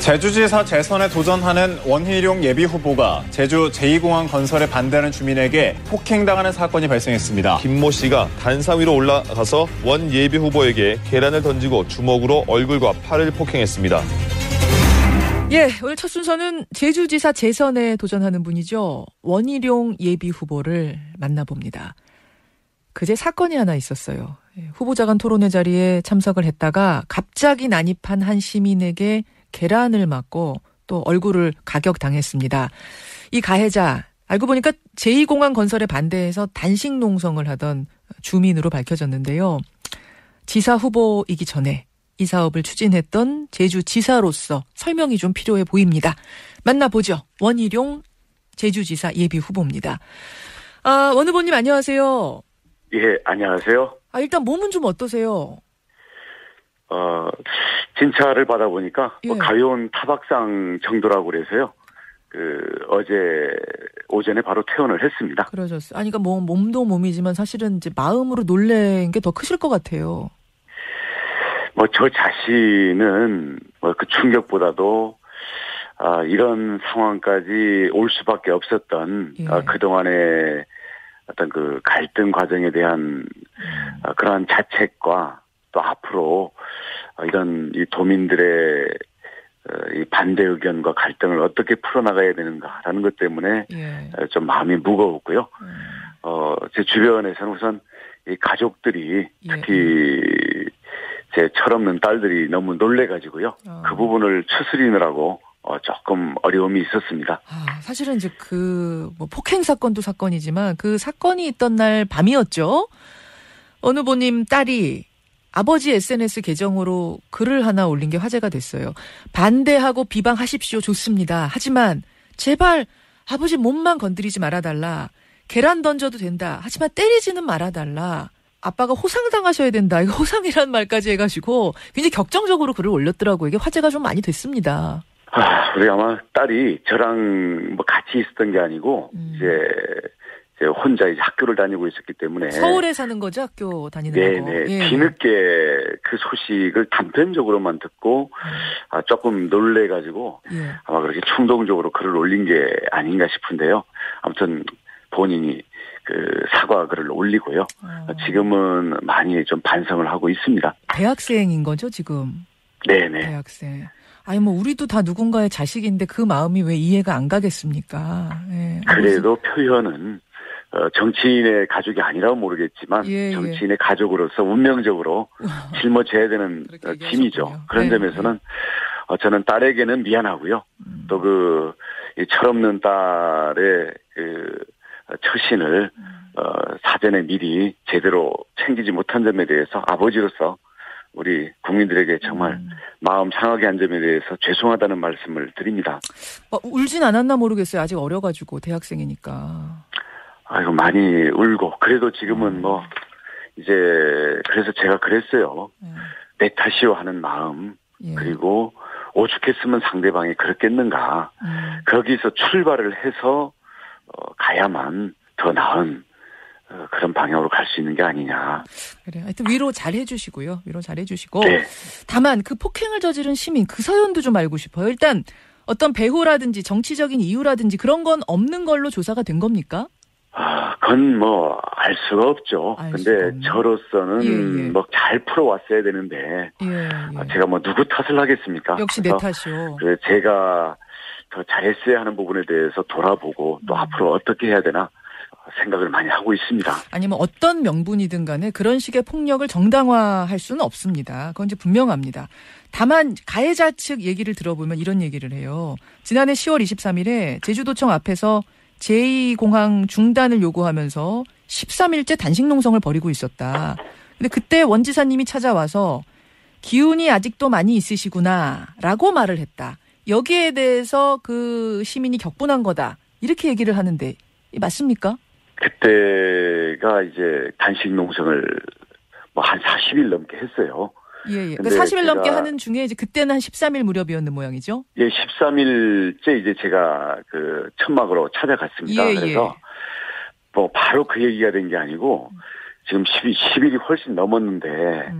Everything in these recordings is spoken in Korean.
제주지사 재선에 도전하는 원희룡 예비후보가 제주 제2공항 건설에 반대하는 주민에게 폭행당하는 사건이 발생했습니다. 김모 씨가 단상 위로 올라가서 원 예비후보에게 계란을 던지고 주먹으로 얼굴과 팔을 폭행했습니다. 예, 오늘 첫 순서는 제주지사 재선에 도전하는 분이죠. 원희룡 예비후보를 만나봅니다. 그제 사건이 하나 있었어요. 후보자 간 토론회 자리에 참석을 했다가 갑자기 난입한 한 시민에게 계란을 맞고 또 얼굴을 가격당했습니다. 이 가해자 알고 보니까 제2공항 건설에 반대해서 단식 농성을 하던 주민으로 밝혀졌는데요. 지사 후보이기 전에 이 사업을 추진했던 제주지사로서 설명이 좀 필요해 보입니다. 만나보죠. 원희룡 제주지사 예비후보입니다. 원 후보님 안녕하세요. 예, 안녕하세요. 일단 몸은 좀 어떠세요? 진찰을 받아보니까 예. 가벼운 타박상 정도라고 그래서요. 어제 오전에 바로 퇴원을 했습니다. 그러셨어요. 그러니까 뭐 몸도 몸이지만 사실은 이제 마음으로 놀란 게 더 크실 것 같아요. 저 자신은 그 충격보다도 이런 상황까지 올 수밖에 없었던 예. 그동안의 어떤 그 갈등 과정에 대한 그러한 자책과 또 앞으로 이런 이 도민들의 이 반대 의견과 갈등을 어떻게 풀어나가야 되는가라는 것 때문에 예. 좀 마음이 무거웠고요. 제 주변에서는 우선 이 가족들이 특히 제 철없는 딸들이 너무 놀래가지고요. 그 부분을 추스리느라고 조금 어려움이 있었습니다. 사실은 이제 뭐 폭행 사건도 사건이지만 그 사건이 있던 날 밤이었죠. 어느 후보님 딸이 아버지 SNS 계정으로 글을 하나 올린 게 화제가 됐어요. 반대하고 비방하십시오. 좋습니다. 하지만 제발 아버지 몸만 건드리지 말아달라. 계란 던져도 된다. 하지만 때리지는 말아달라. 아빠가 호상당하셔야 된다. 이거 호상이란 말까지 해가지고 굉장히 격정적으로 글을 올렸더라고요. 이게 화제가 좀 많이 됐습니다. 우리 아마 딸이 저랑 같이 있었던 게 아니고 이제 혼자 이제 학교를 다니고 있었기 때문에 서울에 사는 거죠, 학교 다니는 거. 네네. 예. 뒤늦게 그 소식을 단편적으로만 듣고 조금 놀래가지고 아마 그렇게 충동적으로 글을 올린 게 아닌가 싶은데요. 아무튼 본인이 사과 글을 올리고요. 지금은 많이 좀 반성을 하고 있습니다. 대학생인 거죠, 지금? 네네. 대학생. 우리도 다 누군가의 자식인데 그 마음이 왜 이해가 안 가겠습니까? 예. 그래도 표현은 정치인의 가족이 아니라고 모르겠지만 정치인의 가족으로서 운명적으로 짊어져야 되는 짐이죠. 그런 점에서는 저는 딸에게는 미안하고요. 또 이 철없는 딸의 처신을 사전에 미리 제대로 챙기지 못한 점에 대해서 아버지로서 우리 국민들에게 정말 마음 상하게 한 점에 대해서 죄송하다는 말씀을 드립니다. 울진 않았나 모르겠어요. 아직 어려가지고 대학생이니까. 많이 울고 그래도 지금은 이제 그래서 제가 그랬어요. 내 탓이요 하는 마음 그리고 오죽했으면 상대방이 그렇겠는가. 거기서 출발을 해서 가야만 더 나은 그런 방향으로 갈 수 있는 게 아니냐. 그래. 하여튼 위로 잘 해주시고요. 위로 잘 해주시고. 네. 다만 그 폭행을 저지른 시민 그 사연도 좀 알고 싶어요. 일단 어떤 배후라든지 정치적인 이유라든지 그런 건 없는 걸로 조사가 된 겁니까? 그건 알 수가 없죠. 근데 저로서는 잘 풀어왔어야 되는데 제가 누구 탓을 하겠습니까? 역시 내 탓이요. 그래서 제가 더 잘했어야 하는 부분에 대해서 돌아보고 또 앞으로 어떻게 해야 되나 생각을 많이 하고 있습니다. 아니면 어떤 명분이든 간에 그런 식의 폭력을 정당화할 수는 없습니다. 그건 이제 분명합니다. 다만 가해자 측 얘기를 들어보면 이런 얘기를 해요. 지난해 10월 23일에 제주도청 앞에서 제2공항 중단을 요구하면서 13일째 단식 농성을 벌이고 있었다. 근데 그때 원 지사님이 찾아와서 기운이 아직도 많이 있으시구나 라고 말을 했다. 여기에 대해서 그 시민이 격분한 거다. 이렇게 얘기를 하는데 맞습니까? 그때가 이제 단식 농성을 한 40일 넘게 했어요. 예. 그러니까 40일 넘게 하는 중에 이제 그때는 한 13일 무렵이었는 모양이죠? 예, 13일째 이제 제가 천막으로 찾아갔습니다. 그래서 바로 그 얘기가 된 게 아니고 지금 10일이 훨씬 넘었는데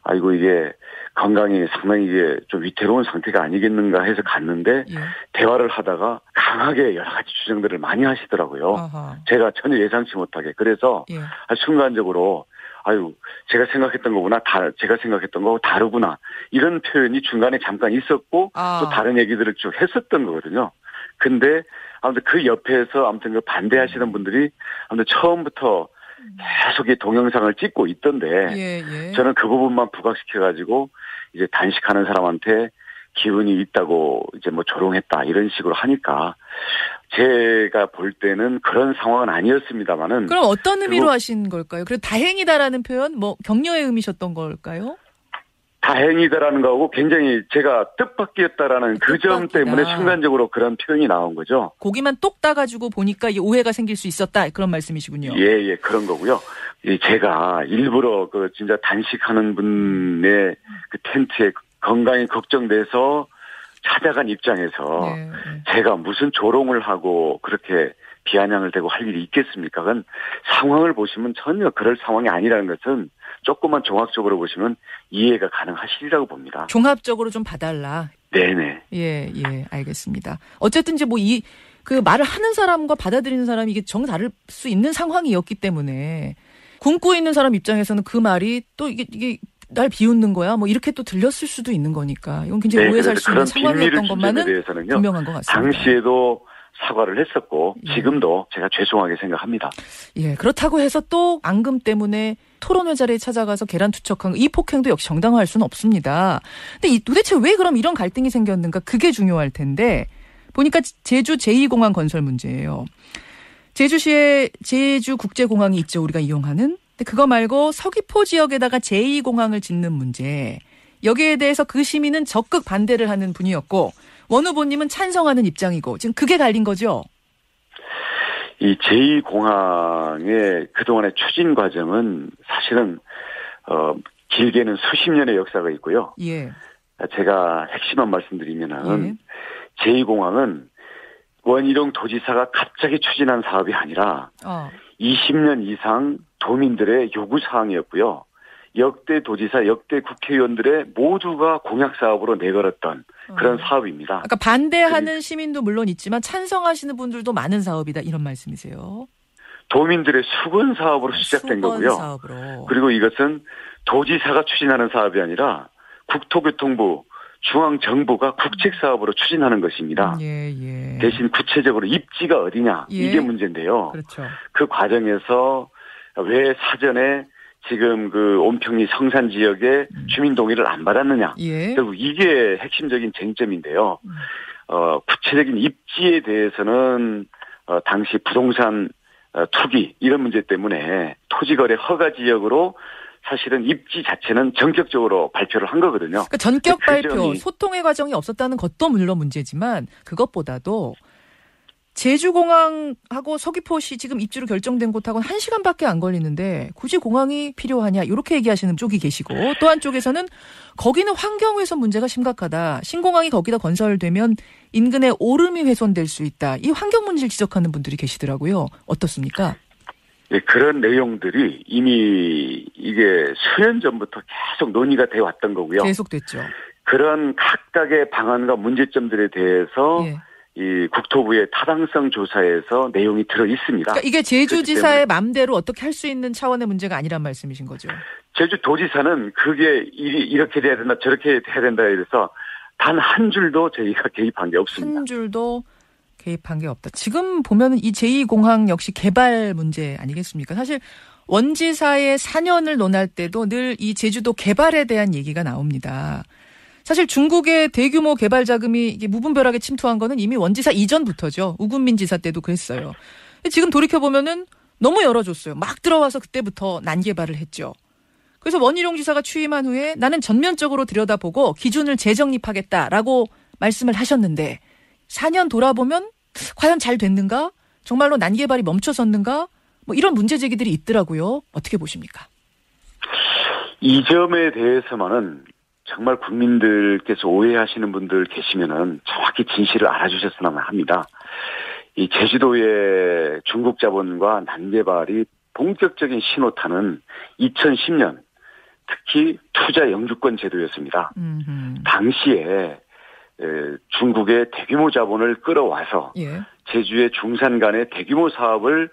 아이고 이게 건강이 상당히 이게 좀 위태로운 상태가 아니겠는가 해서 갔는데 예. 대화를 하다가 강하게 여러 가지 주장들을 많이 하시더라고요. 아하. 제가 전혀 예상치 못하게. 그래서 예. 순간적으로 제가 생각했던 거구나. 제가 생각했던 거하고 다르구나. 이런 표현이 중간에 잠깐 있었고 또 다른 얘기들을 쭉 했었던 거거든요. 근데 아무튼 그 옆에서 아무튼 그 반대하시는 분들이 아무튼 처음부터 계속 이 동영상을 찍고 있던데 저는 그 부분만 부각시켜가지고 이제 단식하는 사람한테 기운이 있다고 이제 뭐 조롱했다 이런 식으로 하니까 제가 볼 때는 그런 상황은 아니었습니다만은. 그럼 어떤 의미로 하신 걸까요? 그래도 다행이다라는 표현, 뭐 격려의 의미셨던 걸까요? 다행이다라는 거하고 굉장히 제가 뜻밖이었다라는 그 점 때문에 순간적으로 그런 표현이 나온 거죠. 고기만 똑 따가지고 보니까 이게 오해가 생길 수 있었다 그런 말씀이시군요. 예, 그런 거고요. 제가 일부러 그 진짜 단식하는 분의 그 텐트에 건강이 걱정돼서 찾아간 입장에서 제가 무슨 조롱을 하고 그렇게 비아냥을 대고 할 일이 있겠습니까? 그건 상황을 보시면 전혀 그럴 상황이 아니라는 것은 조금만 종합적으로 보시면 이해가 가능하시리라고 봅니다. 종합적으로 좀 봐달라. 네네. 예, 알겠습니다. 어쨌든 이제 뭐 그 말을 하는 사람과 받아들이는 사람이 이게 정 다를 수 있는 상황이었기 때문에 굶고 있는 사람 입장에서는 그 말이 또 이게 날 비웃는 거야 뭐 이렇게 또 들렸을 수도 있는 거니까 이건 굉장히 오해 살 수 있는 상황이었던 것만은 분명한 것 같습니다. 당시에도 사과를 했었고 지금도 제가 죄송하게 생각합니다. 예, 그렇다고 해서 또 앙금 때문에 토론회 자리에 찾아가서 계란 투척한 이 폭행도 역시 정당화할 수는 없습니다. 근데 도대체 왜 그럼 이런 갈등이 생겼는가 그게 중요할 텐데 보니까 제주 제2공항 건설 문제예요. 제주시에 제주국제공항이 있죠. 우리가 이용하는. 근데 그거 말고 서귀포 지역에다가 제2공항을 짓는 문제. 여기에 대해서 그 시민은 적극 반대를 하는 분이었고 원 후보님은 찬성하는 입장이고 지금 그게 갈린 거죠? 이 제2공항의 그동안의 추진 과정은 사실은 길게는 수십 년의 역사가 있고요. 예. 제가 핵심만 말씀드리면은 제2공항은 원희룡 도지사가 갑자기 추진한 사업이 아니라 20년 이상 도민들의 요구 사항이었고요. 역대 도지사, 역대 국회의원들의 모두가 공약 사업으로 내걸었던 그런 사업입니다. 그러니까 반대하는 시민도 물론 있지만 찬성하시는 분들도 많은 사업이다 이런 말씀이세요? 도민들의 수건 사업으로 시작된 거고요. 사업으로. 그리고 이것은 도지사가 추진하는 사업이 아니라 국토교통부, 중앙정부가 국책사업으로 추진하는 것입니다. 대신 구체적으로 입지가 어디냐 이게 문제인데요. 그렇죠. 그 과정에서 왜 사전에 지금 그 온평리 성산 지역에 주민 동의를 안 받았느냐. 결국 이게 핵심적인 쟁점인데요. 구체적인 입지에 대해서는 당시 부동산 투기 이런 문제 때문에 토지거래 허가 지역으로 사실은 입지 자체는 전격적으로 발표를 한 거거든요. 그러니까 전격 발표, 소통의 과정이 없었다는 것도 물론 문제지만 그것보다도 제주공항하고 서귀포시 지금 입지로 결정된 곳하고는 1시간밖에 안 걸리는데 굳이 공항이 필요하냐 이렇게 얘기하시는 쪽이 계시고 또 한쪽에서는 거기는 환경훼손 문제가 심각하다. 신공항이 거기다 건설되면 인근의 오름이 훼손될 수 있다. 이 환경 문제를 지적하는 분들이 계시더라고요. 어떻습니까? 네, 그런 내용들이 이미 이게 수년 전부터 계속 논의가 돼 왔던 거고요. 계속됐죠. 그런 각각의 방안과 문제점들에 대해서 이 국토부의 타당성 조사에서 내용이 들어 있습니다. 그러니까 이게 제주지사의 맘대로 어떻게 할 수 있는 차원의 문제가 아니란 말씀이신 거죠? 제주도지사는 그게 이렇게 돼야 된다, 저렇게 해야 된다 이래서 단 한 줄도 저희가 개입한 게 없습니다. 한 줄도 개입한 게 없다. 지금 보면은 이 제2공항 역시 개발 문제 아니겠습니까? 사실 원지사의 4년을 논할 때도 늘 이 제주도 개발에 대한 얘기가 나옵니다. 사실 중국의 대규모 개발 자금이 이게 무분별하게 침투한 거는 이미 원지사 이전부터죠. 우금민 지사 때도 그랬어요. 지금 돌이켜보면은 너무 열어줬어요. 막 들어와서 그때부터 난개발을 했죠. 그래서 원희룡 지사가 취임한 후에 나는 전면적으로 들여다보고 기준을 재정립하겠다라고 말씀을 하셨는데 4년 돌아보면 과연 잘 됐는가? 정말로 난개발이 멈춰섰는가? 뭐 이런 문제 제기들이 있더라고요. 어떻게 보십니까? 이 점에 대해서만은 정말 국민들께서 오해하시는 분들 계시면은 정확히 진실을 알아주셨으면 합니다. 이 제주도의 중국 자본과 난개발이 본격적인 신호탄은 2010년 특히 투자 영주권 제도였습니다. 당시에 중국의 대규모 자본을 끌어와서 예. 제주의 중산 간의 대규모 사업을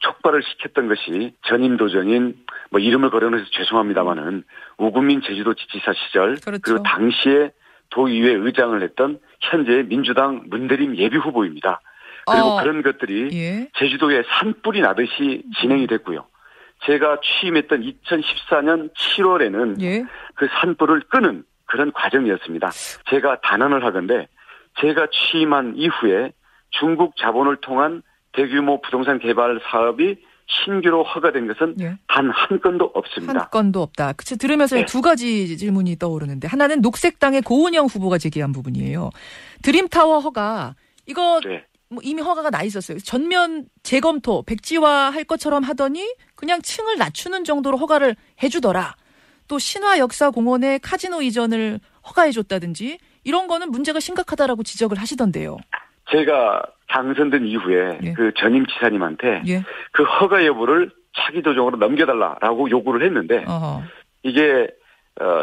촉발을 시켰던 것이 전임 도정인 뭐 이름을 거론해서 죄송합니다마는 우금민 제주도지사 시절 그렇죠. 그리고 당시에 도의회 의장을 했던 현재 민주당 문대림 예비 후보입니다. 그리고 그런 것들이 예. 제주도에 산불이 나듯이 진행이 됐고요. 제가 취임했던 2014년 7월에는 예. 그 산불을 끄는 그런 과정이었습니다. 제가 단언을 하건대 제가 취임한 이후에 중국 자본을 통한 대규모 부동산 개발 사업이 신규로 허가된 것은 예. 단 한 건도 없습니다. 한 건도 없다. 그치, 들으면서 네. 두 가지 질문이 떠오르는데 하나는 녹색당의 고은영 후보가 제기한 부분이에요. 드림타워 허가 이거 네. 뭐 이미 허가가 나 있었어요. 전면 재검토 백지화할 것처럼 하더니 그냥 층을 낮추는 정도로 허가를 해주더라. 또 신화역사공원의 카지노 이전을 허가해줬다든지 이런 거는 문제가 심각하다라고 지적을 하시던데요. 제가 당선된 이후에 예. 그 전임 지사님한테 예. 그 허가 여부를 차기 도정으로 넘겨달라라고 요구를 했는데 이게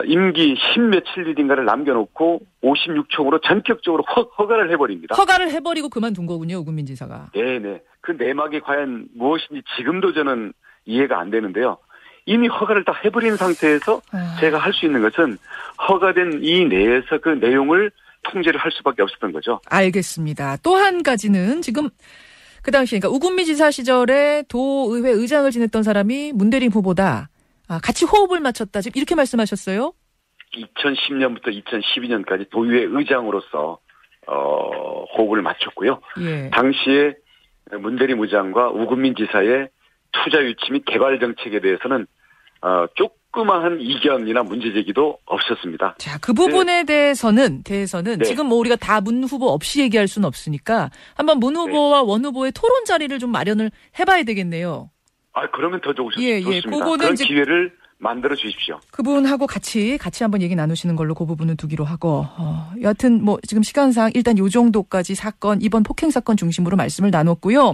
임기 10며칠 일인가를 남겨놓고 56총으로 전격적으로 허가를 해버립니다. 허가를 해버리고 그만둔 거군요. 우금민 지사가. 네네. 그 내막이 과연 무엇인지 지금도 저는 이해가 안 되는데요. 이미 허가를 다 해버린 상태에서 제가 할 수 있는 것은 허가된 이 내에서 그 내용을 통제를 할 수밖에 없었던 거죠. 알겠습니다. 또 한 가지는 지금 그 당시 그러니까 우금민 지사 시절에 도의회 의장을 지냈던 사람이 문대림 후보다. 같이 호흡을 맞췄다. 지금 이렇게 말씀하셨어요? 2010년부터 2012년까지 도의회 의장으로서 호흡을 맞췄고요. 예. 당시에 문대림 의장과 우금민 지사의 투자 유치 및 개발 정책에 대해서는 조그마한 이견이나 문제 제기도 없었습니다. 자, 그 부분에 대해서는 네. 지금 뭐 우리가 다 문 후보 없이 얘기할 수는 없으니까 한번 문 후보와 네. 원 후보의 토론 자리를 좀 마련을 해봐야 되겠네요. 그러면 더 좋습니다. 그런 기회를 만들어 주십시오. 그분하고 같이 한번 얘기 나누시는 걸로 그 부분은 두기로 하고, 여하튼 뭐 지금 시간상 일단 요 정도까지 사건, 이번 폭행 사건 중심으로 말씀을 나눴고요.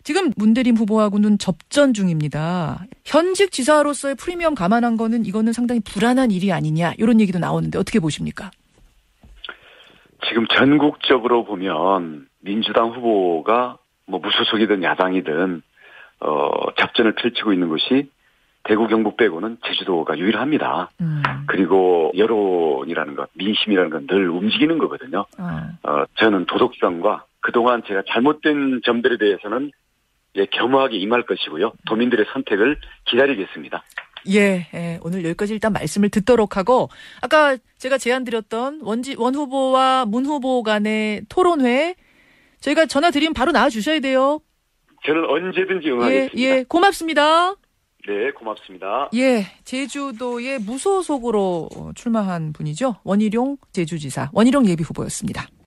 지금 문대림 후보하고는 접전 중입니다. 현직 지사로서의 프리미엄 감안한 거는 이거는 상당히 불안한 일이 아니냐, 이런 얘기도 나오는데 어떻게 보십니까? 지금 전국적으로 보면 민주당 후보가 뭐 무소속이든 야당이든 접전을 펼치고 있는 것이 대구 경북 빼고는 제주도가 유일합니다. 그리고 여론이라는 것, 민심이라는 건 늘 움직이는 거거든요. 저는 도덕성과 그동안 제가 잘못된 점들에 대해서는 겸허하게 임할 것이고요. 도민들의 선택을 기다리겠습니다. 예, 오늘 여기까지 일단 말씀을 듣도록 하고 아까 제가 제안드렸던 원 후보와 문 후보 간의 토론회 저희가 전화 드리면 바로 나와주셔야 돼요. 저는 언제든지 응하겠습니다. 예, 고맙습니다. 네, 고맙습니다. 예, 제주도의 무소속으로 출마한 분이죠. 원희룡 제주지사, 원희룡 예비후보였습니다.